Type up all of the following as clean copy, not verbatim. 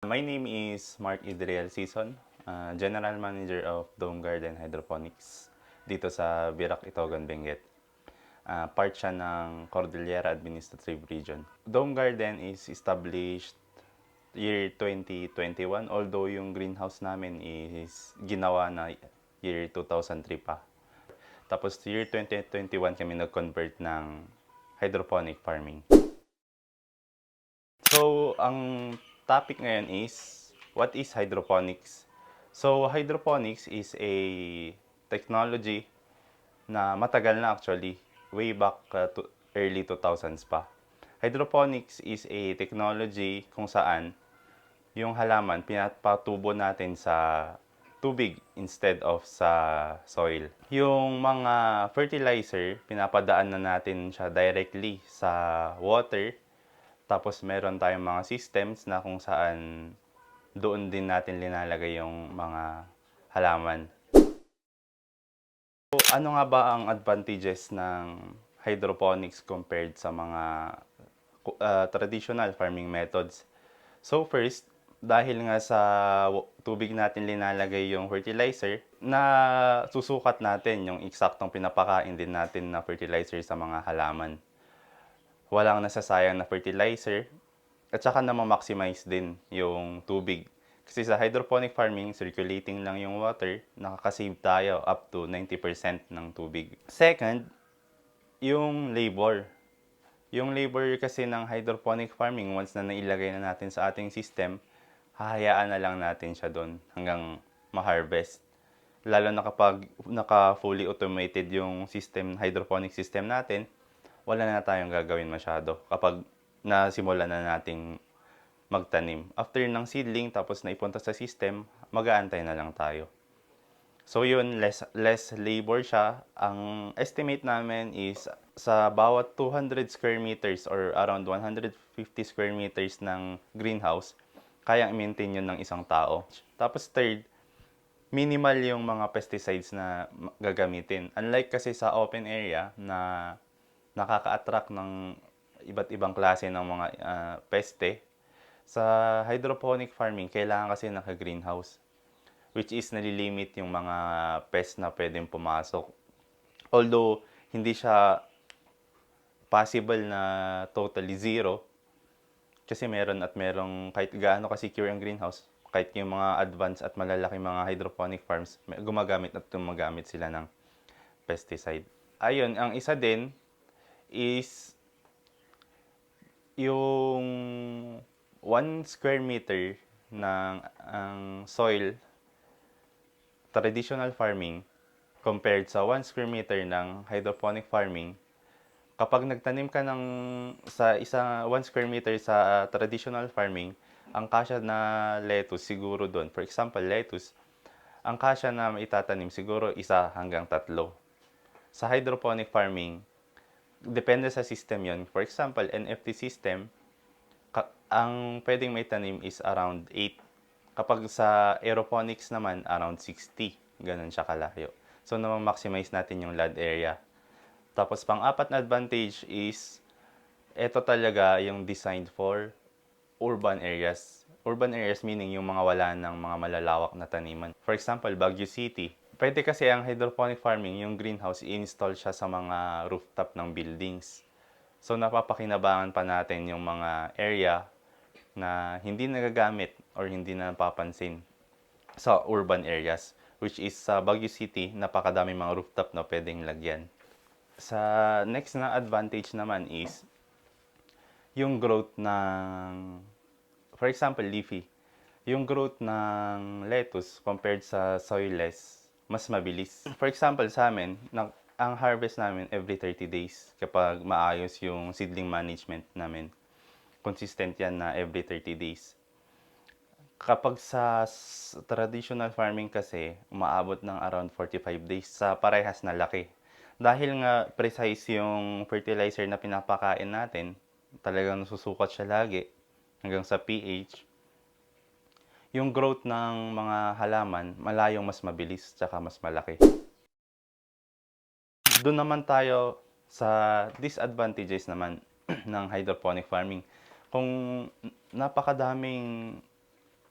My name is Mark Idriel Season, General Manager of Dome Garden Hydroponics dito sa Birak, Itogan, Benguet. Part siya ng Cordillera Administrative Region. Dome Garden is established year 2021, although yung greenhouse namin is ginawa na year 2003 pa. Tapos year 2021 kami nag-convert ng hydroponic farming. So, ang topic ngayon is, what is hydroponics? So, hydroponics is a technology na matagal na actually, way back to early 2000s pa. Hydroponics is a technology kung saan yung halaman pinapatubo natin sa tubig instead of sa soil. Yung mga fertilizer, pinapadaan na natin siya directly sa water. Tapos meron tayong mga systems na kung saan doon din natin linalagay yung mga halaman. So, ano nga ba ang advantages ng hydroponics compared sa mga traditional farming methods? So first, dahil nga sa tubig natin linalagay yung fertilizer, na susukat natin yung eksaktong pinapakain din natin na fertilizer sa mga halaman. Walang nasasayang na fertilizer, at saka na ma-maximize din yung tubig. Kasi sa hydroponic farming, circulating lang yung water, nakakasave tayo up to 90% ng tubig. Second, yung labor. Yung labor kasi ng hydroponic farming, once na nailagay na natin sa ating system, hahayaan na lang natin siya doon hanggang ma-harvest. Lalo na kapag naka-fully automated yung system, hydroponic system natin, wala na tayong gagawin masyado kapag nasimulan na nating magtanim. After ng seedling, tapos na ipunta sa system, mag-aantay na lang tayo. So yun, less labor siya. Ang estimate namin is sa bawat 200 square meters or around 150 square meters ng greenhouse, kayang i-maintain yun ng isang tao. Tapos third, minimal yung mga pesticides na gagamitin. Unlike kasi sa open area na nakaka-attract ng iba't ibang klase ng mga peste, sa hydroponic farming, kailangan kasi naka-greenhouse, which is nalilimit yung mga pest na pwedeng pumasok. Although, hindi siya possible na totally zero, kasi meron at merong kahit gaano ka-secure ang greenhouse, kahit yung mga advanced at malalaking mga hydroponic farms, gumagamit sila ng pesticide. Ayun, ang isa din is yung 1 square meter ng ang soil traditional farming compared sa 1 square meter ng hydroponic farming. Kapag nagtanim ka ng sa isa 1 square meter sa traditional farming, ang kasya na lettuce siguro doon, for example lettuce, ang kasya na itatanim siguro 1 hanggang 3. Sa hydroponic farming, depende sa system yon. For example, NFT system, ang pwedeng may tanim is around 8. Kapag sa aeroponics naman, around 60. Ganun siya kalayo. So, na-maximize natin yung land area. Tapos, pang-apat na advantage is, ito talaga yung designed for urban areas. Urban areas meaning yung mga wala ng mga malalawak na taniman. For example, Baguio City. Pwede kasi ang hydroponic farming, yung greenhouse, i-install siya sa mga rooftop ng buildings. So, napapakinabangan pa natin yung mga area na hindi nagagamit or hindi na napapansin sa urban areas, which is sa Baguio City, napakadami mga rooftop na pwedeng lagyan. Sa next na advantage naman is yung growth ng, for example, leafy. Yung growth ng lettuce compared sa soilless, mas mabilis. For example, sa amin, ang harvest namin every 30 days kapag maayos yung seedling management namin. Consistent yan na every 30 days. Kapag sa traditional farming kasi, umaabot ng around 45 days sa parehas na laki. Dahil nga precise yung fertilizer na pinapakain natin, talagang nasusukat siya lagi hanggang sa pH. Yung growth ng mga halaman, malayong mas mabilis tsaka mas malaki. Doon naman tayo sa disadvantages naman ng hydroponic farming. Kung napakadaming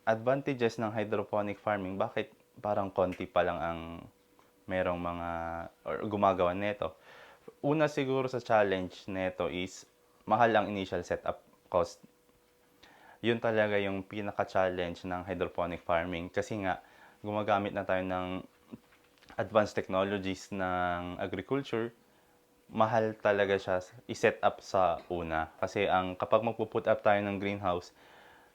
advantages ng hydroponic farming, bakit parang konti pa lang ang merong mga or gumagawa nito? Una siguro sa challenge nito is mahal ang initial setup cost. Yun talaga yung pinaka-challenge ng hydroponic farming kasi nga gumagamit na tayo ng advanced technologies ng agriculture. Mahal talaga siya i-set up sa una kasi kapag magpo-put up tayo ng greenhouse,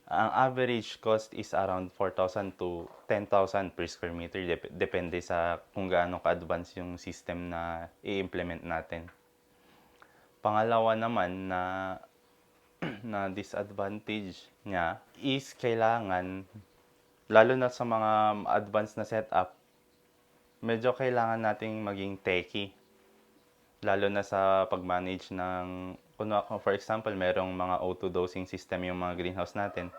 ang average cost is around 4,000 to 10,000 per square meter. Depende sa kung gaano ka-advance yung system na i-implement natin. Pangalawa naman na disadvantage niya is kailangan, lalo na sa mga advanced na setup, medyo kailangan nating maging techie. Lalo na sa pag-manage ng, for example, merong mga auto dosing system yung mga greenhouse natin.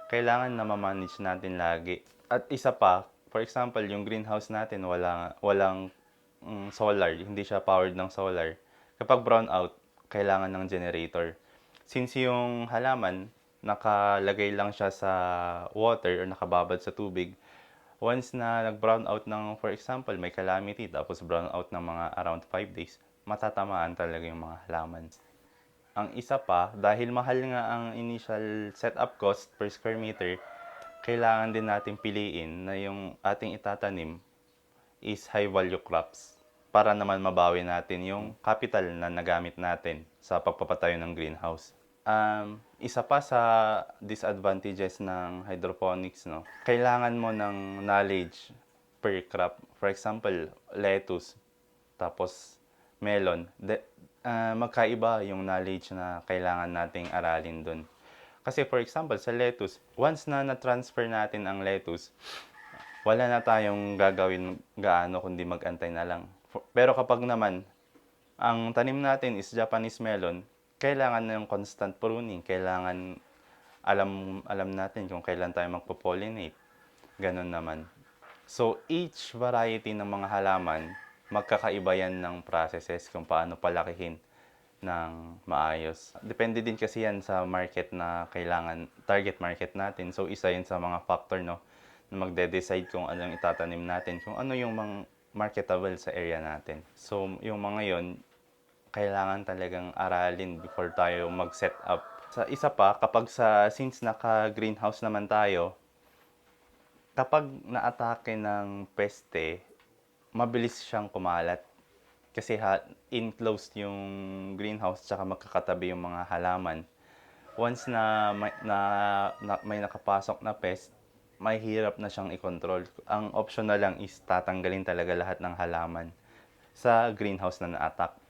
Kailangan na ma-manage natin lagi. At isa pa, for example, yung greenhouse natin walang solar, hindi siya powered ng solar. Kapag brown out, kailangan ng generator. Since yung halaman, nakalagay lang siya sa water or nakababad sa tubig, once na nag-brown out ng, for example, may calamity, tapos brown out ng mga around 5 days, matatamaan talaga yung mga halaman. Ang isa pa, dahil mahal nga ang initial setup cost per square meter, kailangan din natin piliin na yung ating itatanim is high value crops para naman mabawi natin yung capital na nagamit natin sa pagpapatayo ng greenhouse. Isa pa sa disadvantages ng hydroponics, no, kailangan mo ng knowledge per crop. For example, lettuce, tapos melon. Magkaiba yung knowledge na kailangan nating aralin dun. Kasi for example, sa lettuce, once na na-transfer natin ang lettuce, wala na tayong gagawin gaano kundi mag-antay na lang. Pero kapag naman, ang tanim natin is Japanese melon, kailangan na yung constant pruning. Kailangan alam natin kung kailan tayo magpo-pollinate. Ganun naman. So, each variety ng mga halaman, magkakaiba yan ng processes kung paano palakihin ng maayos. Depende din kasi yan sa market na kailangan, target market natin. So, isa yun sa mga factor, no, na magde-decide kung anong itatanim natin, kung ano yung mga marketable sa area natin. So, yung mga yon kailangan talagang aralin before tayo mag-set up. Sa isa pa, since naka-greenhouse naman tayo, kapag naatake ng peste, mabilis siyang kumalat. Kasi enclosed yung greenhouse tsaka magkakatabi yung mga halaman. Once na may nakapasok na pest, may hirap na siyang i-control. Ang option na lang is tatanggalin talaga lahat ng halaman sa greenhouse na na-attack.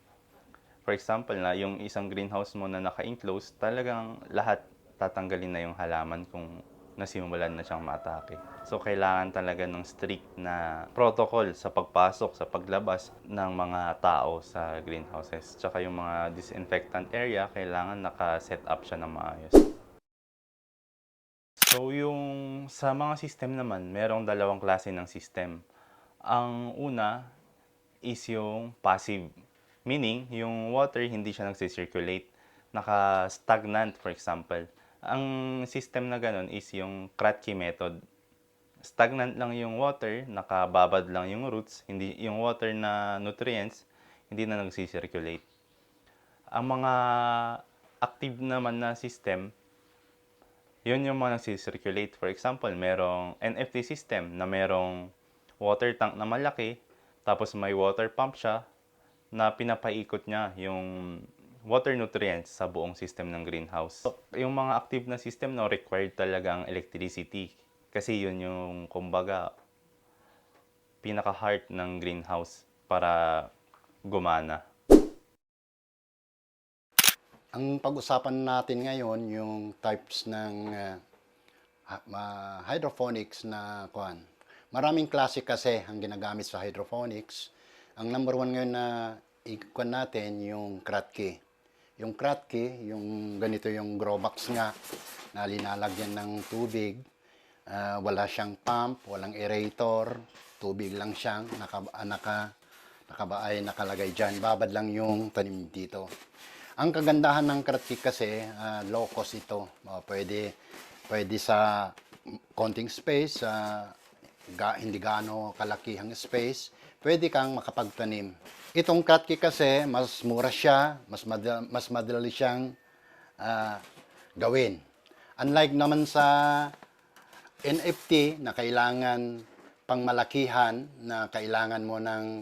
For example, na yung isang greenhouse mo na naka-enclose, talagang lahat tatanggalin na yung halaman kung nasimulan na siyang matake. So, kailangan talaga ng strict na protocol sa pagpasok, sa paglabas ng mga tao sa greenhouses. Tsaka yung mga disinfectant area, kailangan naka-set up siya ng maayos. So, yung sa mga system naman, merong dalawang klase ng system. Ang una is yung passive. Meaning, yung water hindi siya nagsisirculate. Naka-stagnant, for example. Ang system na ganun is yung Kratky method. Stagnant lang yung water, nakababad lang yung roots, hindi yung water na nutrients, hindi na nagsisirculate. Ang mga active naman na system, yun yung mga nagsisirculate. For example, merong NFT system na merong water tank na malaki, tapos may water pump siya na pinapaikot niya yung water nutrients sa buong system ng greenhouse. So, yung mga active na system, no, required talaga ang electricity. Kasi yun yung, kumbaga, pinaka-heart ng greenhouse para gumana. Ang pag-usapan natin ngayon, yung types ng hydroponics na kuan. Maraming klase kasi ang ginagamit sa hydroponics. Ang number one ngayon na ikuan natin, yung Kratky. Yung Kratky, yung ganito yung grow box nga na linalagyan ng tubig. Wala siyang pump, walang aerator, tubig lang siyang nakalagay dyan. Babad lang yung tanim dito. Ang kagandahan ng Kratky kasi, low cost ito. Pwede sa konting space, hindi gaano kalaki ang space, pwede kang makapagtanim. Itong katki kasi, mas mura siya, mas madali siyang gawin. Unlike naman sa NFT na kailangan pangmalakihan, na kailangan mo ng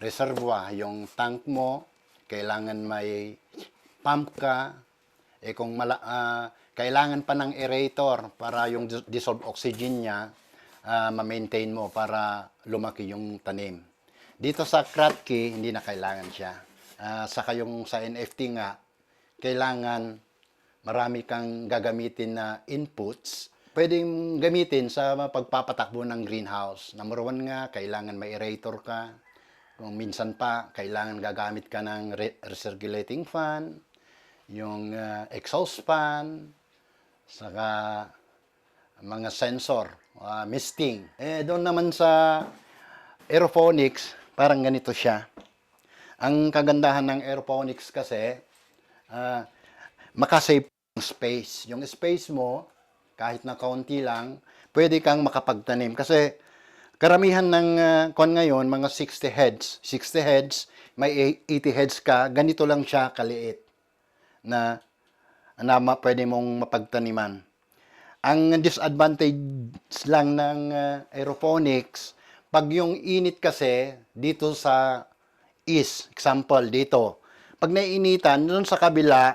reservoir, yung tank mo, kailangan may pump ka, kung kailangan pa ng aerator para yung dissolved oxygen niya, ma-maintain mo para lumaki yung tanim. Dito sa Kratky, hindi na kailangan siya. Saka yung sa NFT nga, kailangan marami kang gagamitin na inputs. Pwedeng gamitin sa pagpapatakbo ng greenhouse. Number one nga, kailangan may aerator ka. Kung minsan pa, kailangan gagamit ka ng recirculating fan, yung exhaust fan, saka mga sensor, misting. Doon naman sa aeroponics, parang ganito siya. Ang kagandahan ng aeroponics kasi, makasave ng space. Yung space mo, kahit na kaunti lang, pwede kang makapagtanim. Kasi karamihan ng ngayon, mga 60 heads. 60 heads, may 80 heads ka, ganito lang siya kaliit na pwede mong mapagtaniman. Ang disadvantage lang ng aeroponics, pag yung init kasi dito sa east, example dito, pag naiinitan, doon sa kabila,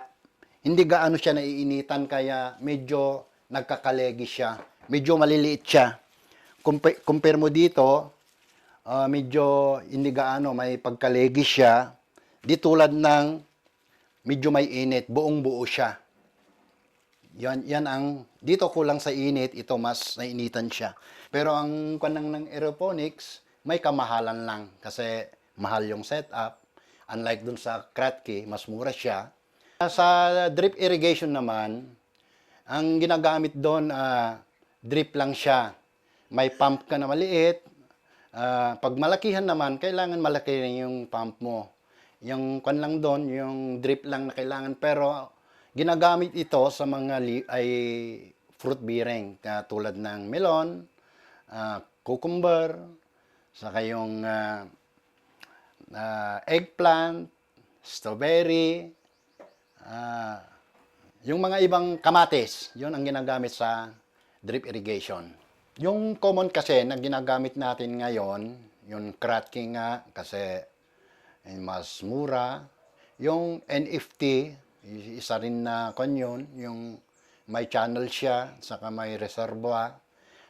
hindi gaano siya naiinitan kaya medyo nagkakalegi siya. Medyo maliliit siya. Compare mo dito, medyo hindi gaano may pagkalegi siya. Di tulad ng medyo may init, buong buo siya. Yan ang, dito kulang sa init, ito mas nainitan siya. Pero ang kanang ng aeroponics, may kamahalan lang kasi mahal yung setup. Unlike dun sa Kratky, mas mura siya. Sa drip irrigation naman, ang ginagamit doon, drip lang siya. May pump ka na maliit. Pag malakihan naman, kailangan malaki rin yung pump mo. Yung kan lang doon, yung drip lang na kailangan. Pero ginagamit ito sa mga fruit bearing, tulad ng melon, cucumber, saka yung eggplant, strawberry, yung mga ibang kamatis, yun ang ginagamit sa drip irrigation. Yung common kasi na ginagamit natin ngayon, yung Kratky nga kasi mas mura. Yung NFT, isa rin na yun, yung may channel siya, saka may reservoir.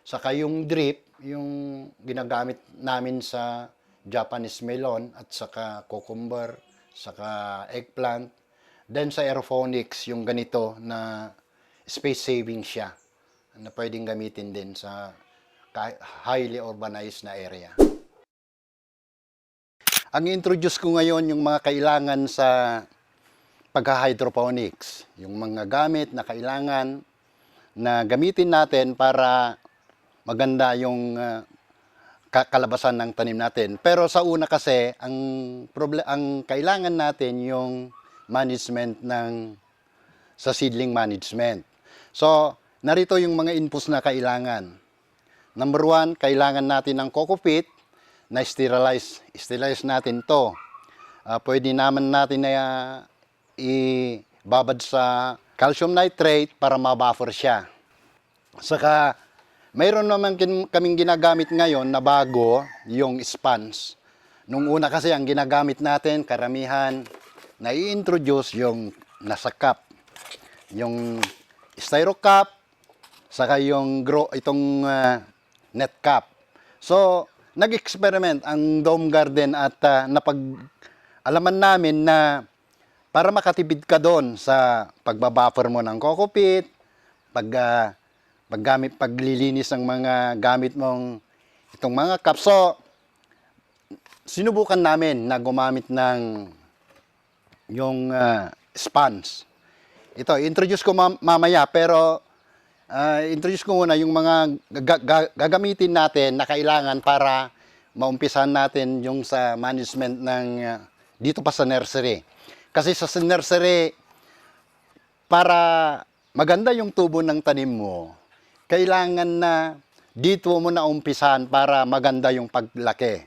Saka yung drip, yung ginagamit namin sa Japanese melon at saka cucumber, saka eggplant. Then sa aeroponics, yung ganito na space saving siya na pwedeng gamitin din sa highly urbanized na area. Ang introduce ko ngayon yung mga kailangan sa pagka-hydroponics, yung mga gamit na kailangan na gamitin natin para maganda yung kalabasan ng tanim natin. Pero sa una kasi, ang kailangan natin yung management sa seedling management. So, narito yung mga inputs na kailangan. Number one, kailangan natin ng coco peat na sterilize. Sterilize natin to. Pwede naman natin na ibabad sa calcium nitrate para ma-buffer siya. Saka, mayroon naman kaming ginagamit ngayon na bago, yung sponge. Nung una kasi ang ginagamit natin, karamihan, na i-introduce yung nasa cup. Yung styro cup, saka yung itong net cup. So, nag-experiment ang Dome Garden at alaman namin na para makatipid ka doon sa pagbabuffer mo ng coco peat, paglilinis ng mga gamit mong itong mga cup. So, sinubukan namin na gumamit ng yung sponge. Ito, introduce ko mamaya, pero introduce ko muna yung mga gagamitin natin na kailangan para maumpisahan natin yung sa management ng dito pa sa nursery. Kasi sa nursery, para maganda yung tubo ng tanim mo, kailangan na dito mo na umpisan para maganda yung paglaki.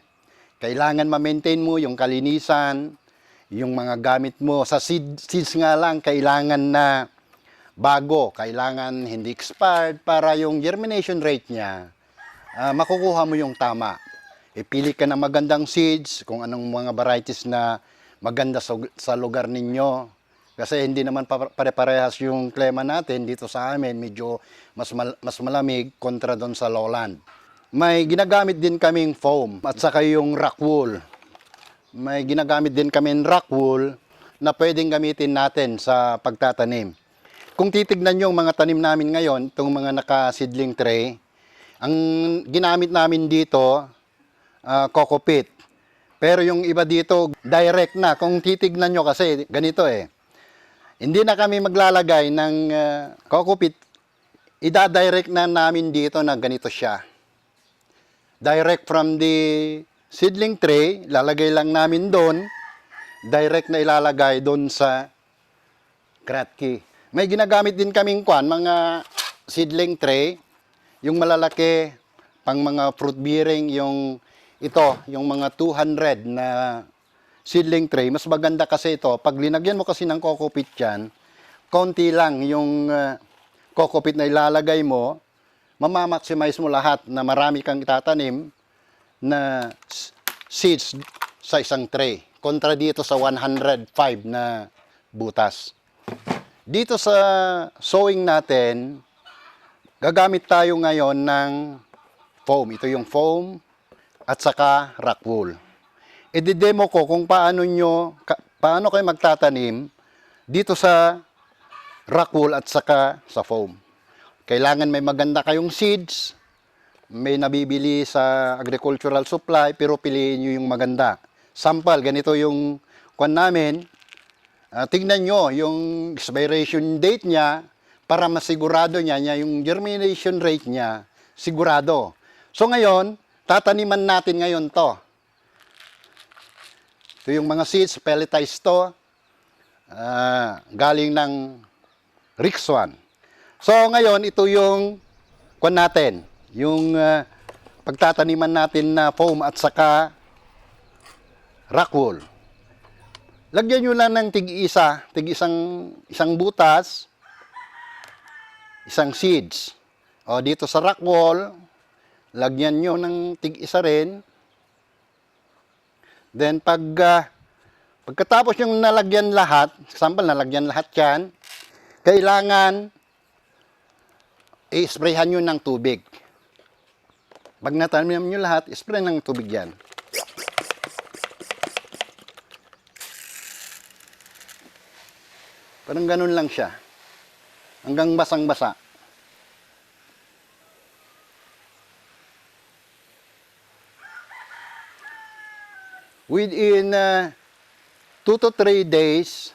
Kailangan ma-maintain mo yung kalinisan, yung mga gamit mo. Sa seeds nga lang, kailangan na bago, kailangan hindi expired para yung germination rate niya, makukuha mo yung tama. Ipili ka ng magandang seeds, kung anong mga varieties na maganda sa lugar ninyo. Kasi hindi naman pare-parehas yung klima natin dito sa amin, medyo mas malamig kontra doon sa lowland. May ginagamit din kaming foam at saka yung rock wool. May ginagamit din kaming rock wool na pwedeng gamitin natin sa pagtatanim. Kung titignan nyo yung mga tanim namin ngayon, itong mga naka-seedling tray, ang ginamit namin dito, coco peat. Pero yung iba dito, direct na. Kung titignan nyo kasi, ganito eh. Hindi na kami maglalagay ng coco peat. Ida-direct na namin dito na ganito siya. Direct from the seedling tray, lalagay lang namin doon. Direct na ilalagay doon sa kratky. May ginagamit din kaming mga seedling tray, yung malalaki, pang mga fruit bearing, yung mga 200 na seedling tray. Mas maganda kasi ito, pag linagyan mo kasi ng coco peat yan, konti lang yung coco peat na ilalagay mo, mamamaximize mo lahat na marami kang itatanim na seeds sa isang tray. Kontra dito sa 105 na butas. Dito sa sowing natin, gagamit tayo ngayon ng foam. Ito yung foam at saka rock wool. I-demo ko kung paano kayo magtatanim dito sa rock wool at saka sa foam. Kailangan may maganda kayong seeds, may nabibili sa agricultural supply, pero piliin nyo yung maganda. Sample, ganito yung kwan namin. Tignan nyo yung expiration date niya para masigurado niya yung germination rate niya, sigurado. So ngayon, tataniman natin ngayon to. Ito yung mga seeds, pelletized to, galing ng Rixwan. So ngayon, ito yung kwan natin, yung pagtataniman natin na foam at saka rock wool. Lagyan nyo lang ng isang butas, isang seeds. O dito sa rock wool, lagyan nyo ng tig-isa rin. Then pagkatapos yung nalagyan lahat, example nalagyan lahat yan, kailangan i-sprayhan nyo ng tubig. Pag natanim nyo lahat, spray ng tubig yan. Parang ganun lang siya. Hanggang basang-basa. Within 2 to 3 days,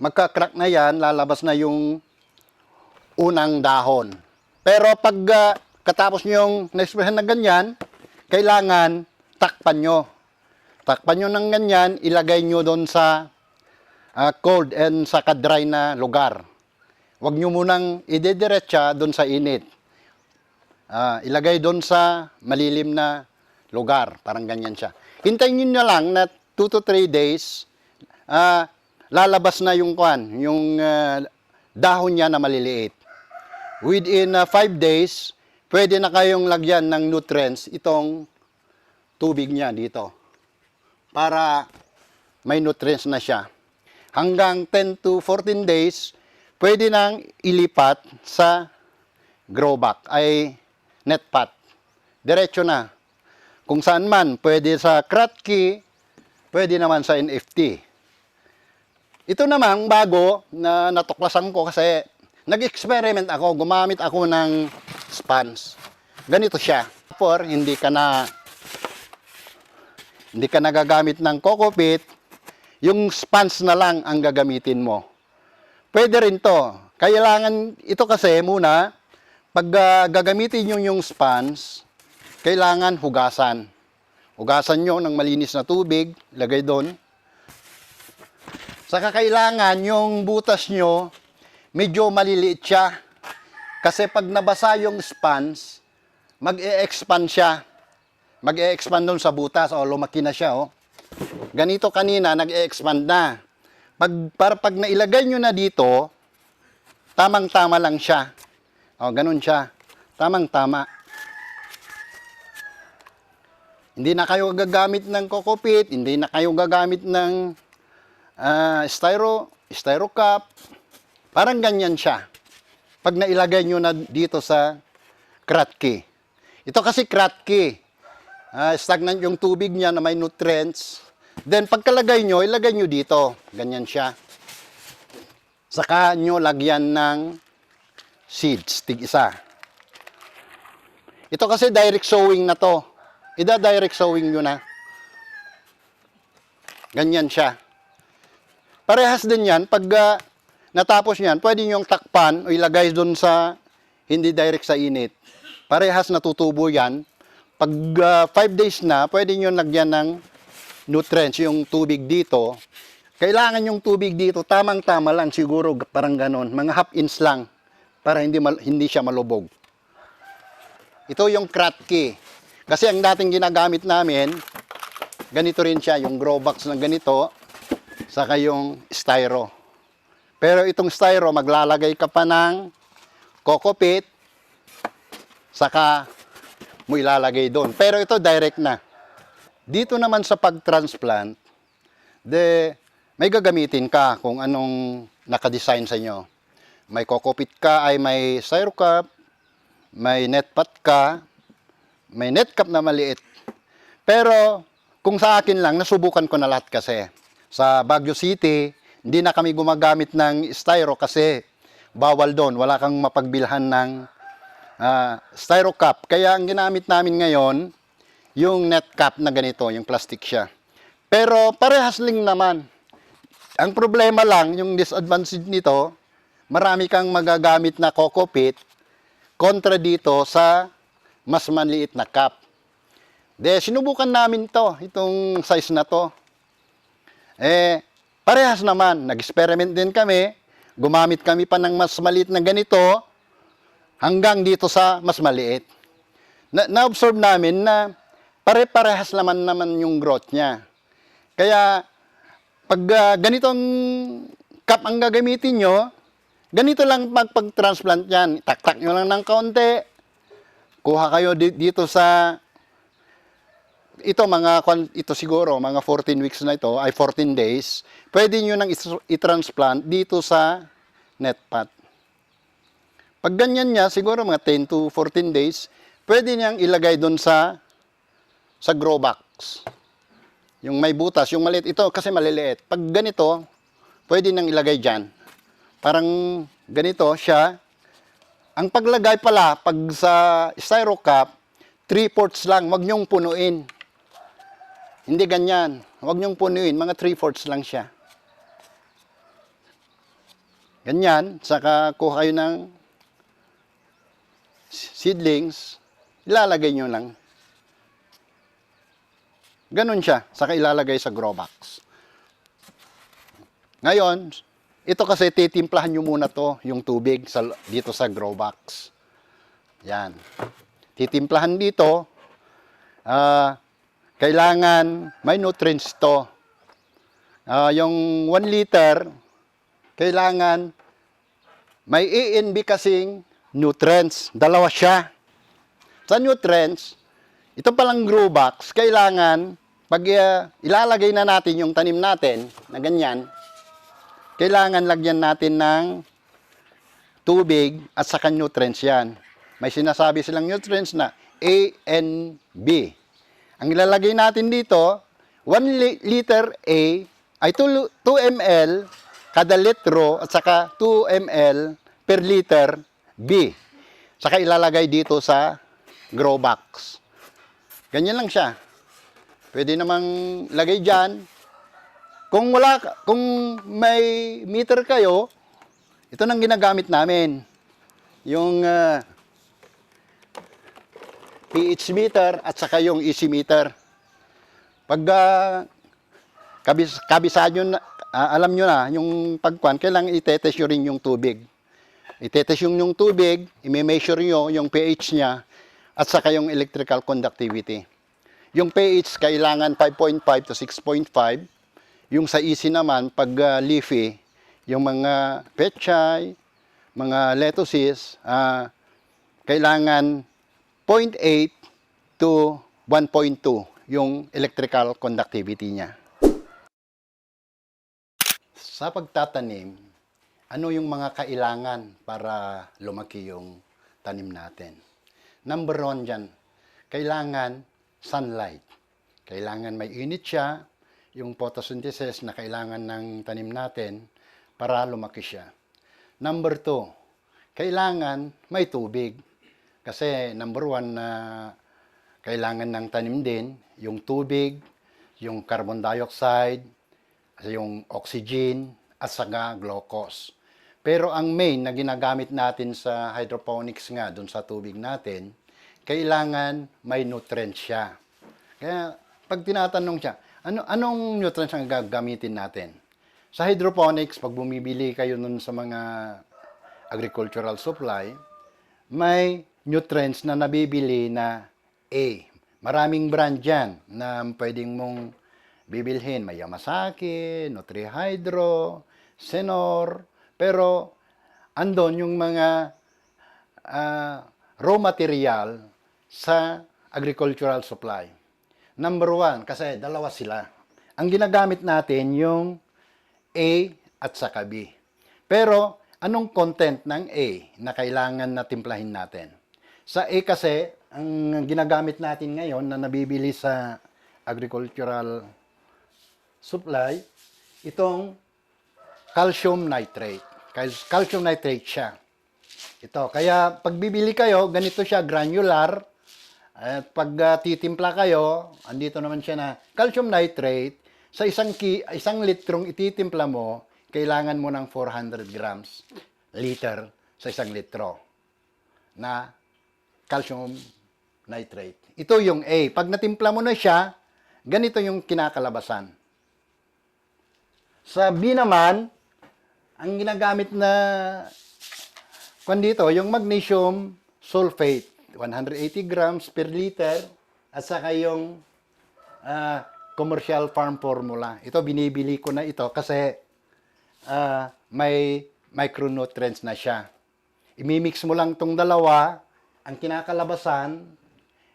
magka-crack na yan, lalabas na yung unang dahon. Pero pag katapos nyo yung na-sprayhan na ganyan, kailangan takpan nyo. Takpan nyo ng ganyan, ilagay nyo doon sa cold and saka dry na lugar. Huwag nyo munang idediretsa doon sa init. Ilagay doon sa malilim na lugar. Parang ganyan siya. Hintayin nyo na lang na 2 to 3 days, lalabas na yung dahon niya na maliliit. Within 5 days, pwede na kayong lagyan ng nutrients itong tubig niya dito. Para may nutrients na siya. Hanggang 10 to 14 days, pwede nang ilipat sa grow bag, ay net pot. Diretso na. Kung saan man, pwede sa Kratky, pwede naman sa NFT. Ito namang bago na natuklasan ko kasi nag-experiment ako, gumamit ako ng sponge. Ganito siya. For hindi ka nagagamit ng coco peat, yung sponge na lang ang gagamitin mo. Pwede rin to. Kailangan ito kasi muna, pag gagamitin nyo yung sponge, kailangan hugasan. Hugasan nyo ng malinis na tubig, lagay doon. Saka kailangan yung butas nyo, medyo maliliit siya. Kasi pag nabasa yung sponge, mag-e-expand siya. Mag-e-expand doon sa butas. O, lumaki na siya, oh. Ganito kanina, nag-e-expand na. Pag nailagay nyo na dito, tamang-tama lang siya. O, ganun siya. Tamang-tama. Hindi na kayo gagamit ng kokopit, hindi na kayo gagamit ng styro cup. Parang ganyan siya. Pag nailagay nyo na dito sa Kratky. Ito kasi Kratky. Stagnant yung tubig niya na may nutrients. Then pagkalagay nyo, ilagay nyo dito. Ganyan siya. Saka nyo lagyan ng seeds, tig-isa. Ito kasi direct sowing na to. Direct sowing nyo na. Ganyan siya. Parehas din yan. Pag natapos yan, pwede nyo takpan o ilagay doon sa hindi direct sa init. Parehas natutubo yan. Pag 5 days na, pwede nyo lagyan ng nutrients, yung tubig dito. Kailangan yung tubig dito, tamang-tama lang siguro, parang ganon. Mga half inch lang, para hindi siya malubog. Ito yung Kratky. Kasi ang dating ginagamit namin, ganito rin siya, yung grow box na ganito, saka yung styro. Pero itong styro, maglalagay ka pa ng kokopit, saka mo ilalagay doon. Pero ito direct na. Dito naman sa pag-transplant, may gagamitin ka kung anong nakadesign sa inyo. May kokopit ka, ay may styro cup, may net pot ka, may net cup na maliit. Pero kung sa akin lang, nasubukan ko na lahat kasi. Sa Baguio City, hindi na kami gumagamit ng styro kasi bawal doon. Wala kang mapagbilhan ng styro cup. Kaya ang ginamit namin ngayon, yung net cup na ganito, yung plastic siya. Pero parehas lang naman. Ang problema lang, yung disadvantage nito, marami kang magagamit na kokopit kontra dito sa mas maliit na cup. Sinubukan namin itong size na to. Parehas naman. Nag-experiment din kami. Gumamit kami pa ng mas maliit na ganito hanggang dito sa mas maliit. Na-observe namin na pare-parehas naman yung growth niya. Kaya, pag ganitong cup ang gagamitin nyo, ganito lang pag-transplant yan. Tak-tak nyo lang ng kaunti. Kuha kayo dito sa, ito siguro, mga 14 weeks na ito, ay 14 days. Pwede nyo nang i-transplant dito sa net pot. Pag ganyan niya, siguro mga 10 to 14 days, pwede niyang ilagay doon sa grow box. Yung may butas, yung maliit. Ito kasi maliliit. Pag ganito, pwede nang ilagay dyan. Parang ganito siya. Ang paglagay pala, pag sa styro cup, 3/4 lang, wag nyong punuin. Hindi ganyan. Wag nyong punuin, mga 3/4 lang siya. Ganyan, saka kuha kayo ng seedlings, ilalagay nyo lang. Ganun siya, saka ilalagay sa grow box. Ngayon, ito kasi titimplahan nyo muna yung tubig dito sa grow box. Yan. Titimplahan dito. Kailangan may nutrients to. Yung 1 liter, kailangan may A and B kasing nutrients. Dalawa siya. Sa nutrients, ito palang grow box, kailangan pag ilalagay na natin yung tanim natin na ganyan, kailangan lagyan natin ng tubig at saka nutrients yan. May sinasabi silang nutrients na A and B. Ang ilalagay natin dito, 1 liter A ay 2 ml kada litro at saka 2 ml per liter B. Saka ilalagay dito sa grow box. Ganyan lang siya. Pwede namang lagay dyan. Kung may meter kayo, ito nang ginagamit namin. Yung pH meter at saka yung EC meter. Pag kabisado nyo na, alam nyo na, yung pagkuhan, kailangan itetest nyo rin yung tubig. Itetest yung tubig, i-measure nyo yung pH niya, at saka yung electrical conductivity. Yung pH, kailangan 5.5 to 6.5. Yung sa easy naman, pag leafy, yung mga pechay, mga lettuces, kailangan 0.8 to 1.2 yung electrical conductivity niya. Sa pagtatanim, ano yung mga kailangan para lumaki yung tanim natin? Number one dyan, kailangan sunlight. Kailangan may init siya, yung photosynthesis na kailangan ng tanim natin para lumaki siya. Number two, kailangan may tubig. Kasi number one na kailangan ng tanim din, yung tubig, yung carbon dioxide, yung oxygen, at saka glucose. Pero ang main na ginagamit natin sa hydroponics nga, dun sa tubig natin, kailangan may nutrients siya. Kaya pag tinatanong siya, anong nutrients ang gagamitin natin? Sa hydroponics, pag bumibili kayo nun sa mga agricultural supply, may nutrients na nabibili na A. Maraming brand dyan na pwedeng mong bibilhin. May Yamasaki, Nutrihydro, Senor, pero andon yung mga raw material sa agricultural supply. Number one, kasi dalawa sila. Ang ginagamit natin yung A at saka B. Pero anong content ng A na kailangan na timplahin natin? Sa A kasi, ang ginagamit natin ngayon na nabibili sa agricultural supply, itong calcium nitrate. Calcium nitrate siya. Ito, kaya pag bibili kayo, ganito siya, granular. At pag titimpla kayo, andito naman siya na calcium nitrate, sa isang litrong ititimpla mo, kailangan mo ng 400 grams liter sa isang litro na calcium nitrate. Ito yung A. Pag natimpla mo na siya, ganito yung kinakalabasan. Sa B naman, ang ginagamit na dito, yung magnesium sulfate, 180 grams per liter, at saka yung commercial farm formula. Ito, binibili ko na ito kasi may micronutrients na siya. Imimix mo lang tong dalawa, ang kinakalabasan,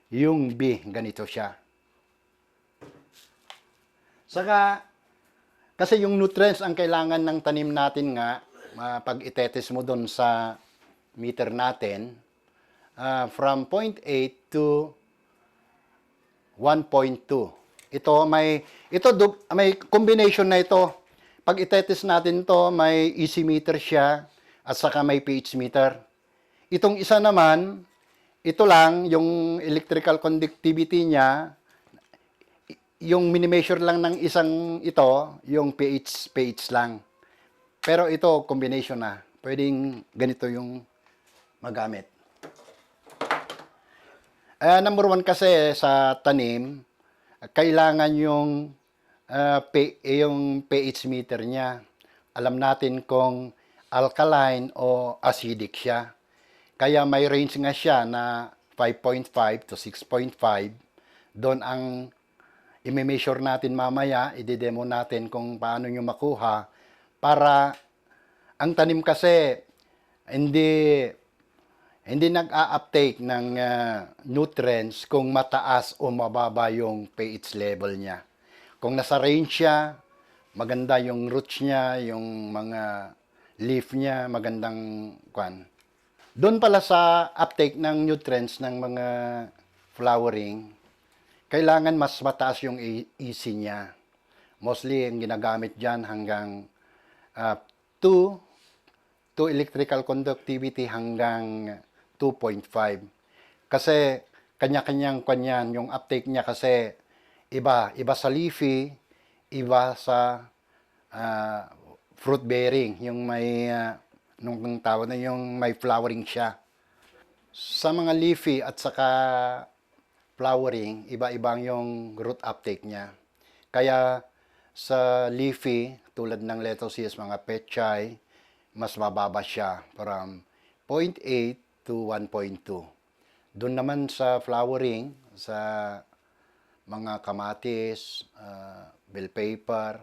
yung B, ganito siya. Saka, kasi yung nutrients ang kailangan ng tanim natin nga, pag itetes mo doon sa meter natin, from 0.8 to 1.2. May combination na ito. Pag itetes natin to, may EC meter siya at saka may pH meter. Itong isa naman, ito lang yung electrical conductivity niya, yung mini-measure lang ng isang ito, yung pH lang. Pero ito combination na. Pwedeng ganito yung magamit. Number one kasi sa tanim, kailangan yung pH meter niya. Alam natin kung alkaline o acidic siya. Kaya may range nga siya na 5.5 to 6.5. Doon ang i-measure natin mamaya, i-demo natin kung paano nyo makuha para ang tanim kasi hindi nag-a-uptake ng nutrients kung mataas o mababa yung pH level niya. Kung nasa range siya, maganda yung roots niya, yung mga leaf niya, magandang kwan. Doon pala sa uptake ng nutrients ng mga flowering, kailangan mas mataas yung EC niya. Mostly, ang ginagamit dyan hanggang 2 electrical conductivity hanggang 2.5. Kasi kanya-kanyang kanyan yung uptake niya kasi iba sa leafy, iba sa fruit bearing, yung may nung tawag na yung may flowering siya. Sa mga leafy at saka flowering, iba-ibang yung root uptake niya. Kaya sa leafy, tulad ng lettuces, mga pechay, mas mababa siya from 0.8 to 1.2. Doon naman sa flowering, sa mga kamatis, bell pepper,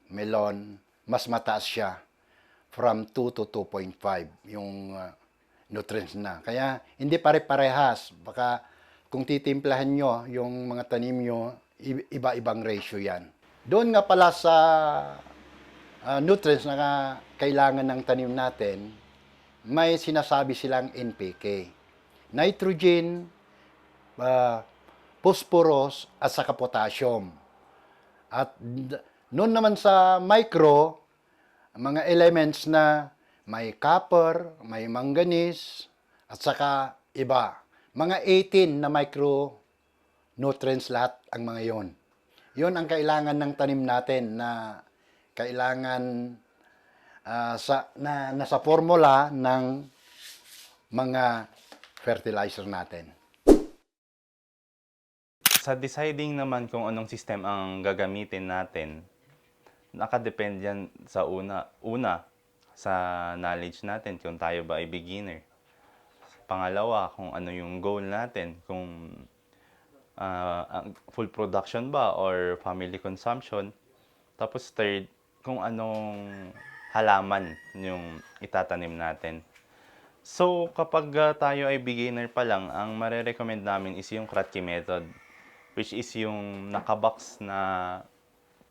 melon, mas mataas siya from 2 to 2.5 yung nutrients na. Kaya hindi pare-parehas. Baka kung titimplahan nyo yung mga tanim nyo, iba-ibang ratio yan. Doon nga pala sa nutrients na kailangan ng tanim natin, may sinasabi silang NPK. Nitrogen, phosphorus, at saka potassium. At noon naman sa micro, mga elements na may copper, may manganese, at saka iba. Mga 18 na micronutrients lahat ang mga yon. Yon ang kailangan ng tanim natin na kailangan nasa formula ng mga fertilizer natin. Sa deciding naman kung anong system ang gagamitin natin, nakadepende yan sa una sa knowledge natin kung tayo ba ay beginner. Pangalawa, kung ano yung goal natin, kung full production ba or family consumption. Tapos third, kung anong halaman yung itatanim natin. So, kapag tayo ay beginner pa lang, ang marerecommend namin is yung Kratky method, which is yung nakabox na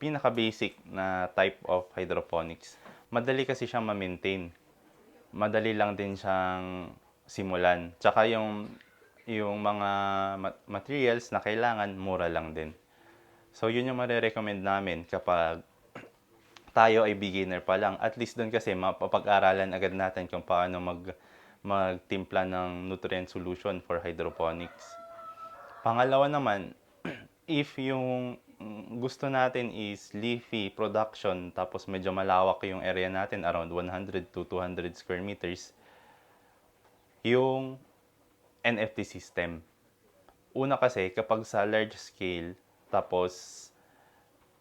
pinaka-basic na type of hydroponics. Madali kasi siyang ma-maintain. Madali lang din siyang simulan. Tsaka yung mga materials na kailangan, mura lang din. So, yun yung marerecommend namin kapag tayo ay beginner pa lang. At least doon kasi mapapag-aralan agad natin kung paano magtimpla ng nutrient solution for hydroponics. Pangalawa naman, if yung gusto natin is leafy production tapos medyo malawak yung area natin, around 100 to 200 square meters, yung NFT system. Una kasi, kapag sa large scale, tapos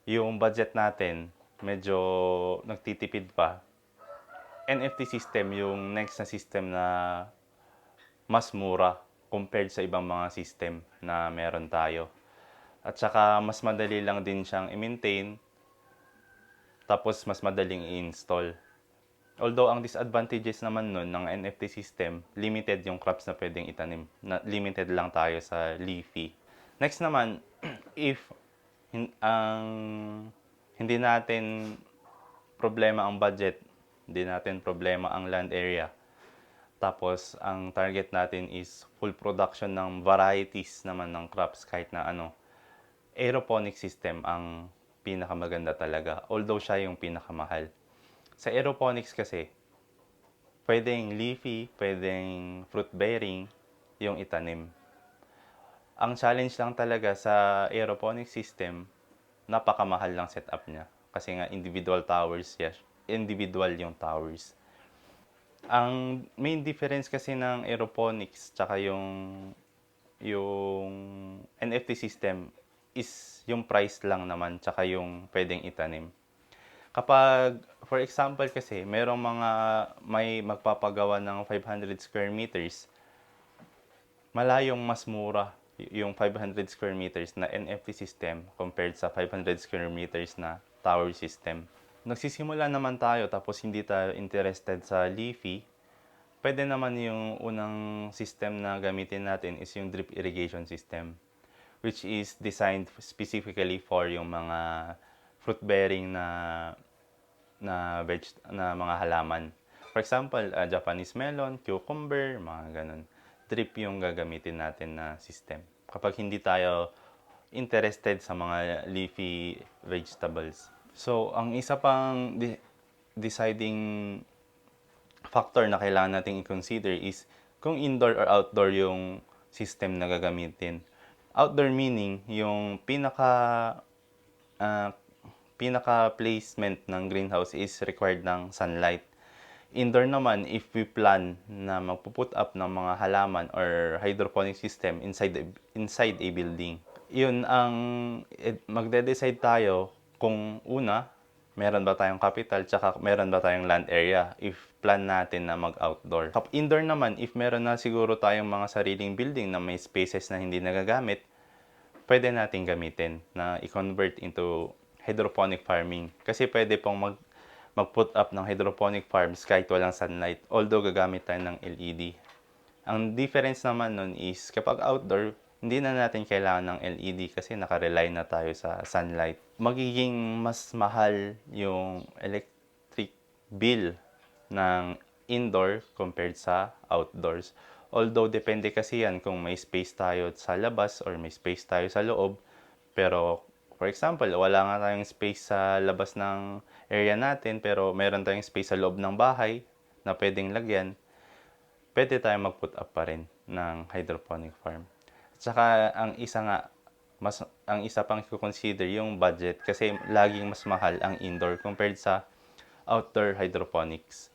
yung budget natin medyo nagtitipid pa, NFT system yung next na system na mas mura compared sa ibang mga system na meron tayo. At saka mas madali lang din siyang i-maintain, tapos mas madaling i-install. Although ang disadvantages naman nun ng NFT system, limited yung crops na pwedeng itanim. Limited lang tayo sa leafy. Next naman, if hindi natin problema ang budget, hindi natin problema ang land area, tapos ang target natin is full production ng varieties naman ng crops kahit na ano, aeroponic system ang pinakamaganda talaga. Although siya yung pinakamahal. Sa aeroponics kasi, pwedeng leafy, pwedeng fruit bearing yung itanim. Ang challenge lang talaga sa aeroponic system, napakamahal lang setup niya. Kasi nga individual towers, yes, individual yung towers. Ang main difference kasi ng aeroponics tsaka yung NFT system is yung price lang naman tsaka yung pwedeng itanim. Kapag, for example kasi, may magpapagawa ng 500 square meters, malayong mas mura yung 500 square meters na NFT system compared sa 500 square meters na tower system. Nagsisimula naman tayo tapos hindi tayo interested sa leafy, pwede naman yung unang system na gamitin natin is yung drip irrigation system, which is designed specifically for yung mga fruit-bearing na mga halaman. For example, Japanese melon, cucumber, mga ganun. Drip yung gagamitin natin na system. Kapag hindi tayo interested sa mga leafy vegetables. So, ang isa pang deciding factor na kailangan nating i-consider is kung indoor or outdoor yung system na gagamitin. Outdoor meaning yung pinaka placement ng greenhouse is required ng sunlight. Indoor naman, if we plan na magpuput up ng mga halaman or hydroponic system inside a building, yun ang magde-decide tayo kung una, meron ba tayong capital, tsaka meron ba tayong land area if plan natin na mag-outdoor. Indoor naman, if meron na siguro tayong mga sariling building na may spaces na hindi nagagamit, pwede natin gamitin na i-convert into hydroponic farming. Kasi pwede pong mag-put up ng hydroponic farms kahit walang sunlight, although gagamit tayo ng LED. Ang difference naman nun is kapag outdoor, hindi na natin kailangan ng LED kasi nakarely na tayo sa sunlight. Magiging mas mahal yung electric bill ng indoor compared sa outdoors. Although depende kasi yan kung may space tayo sa labas or may space tayo sa loob. Pero for example, wala nga tayong space sa labas ng area natin pero meron tayong space sa loob ng bahay na pwedeng lagyan, pwede tayong mag-put up pa rin ng hydroponic farm. At saka ang isa pang i-consider yung budget kasi laging mas mahal ang indoor compared sa outdoor hydroponics.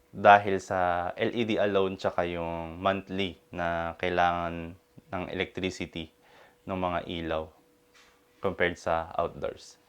Dahil sa LED alone tsaka yung monthly na kailangan ng electricity ng mga ilaw compared sa outdoors.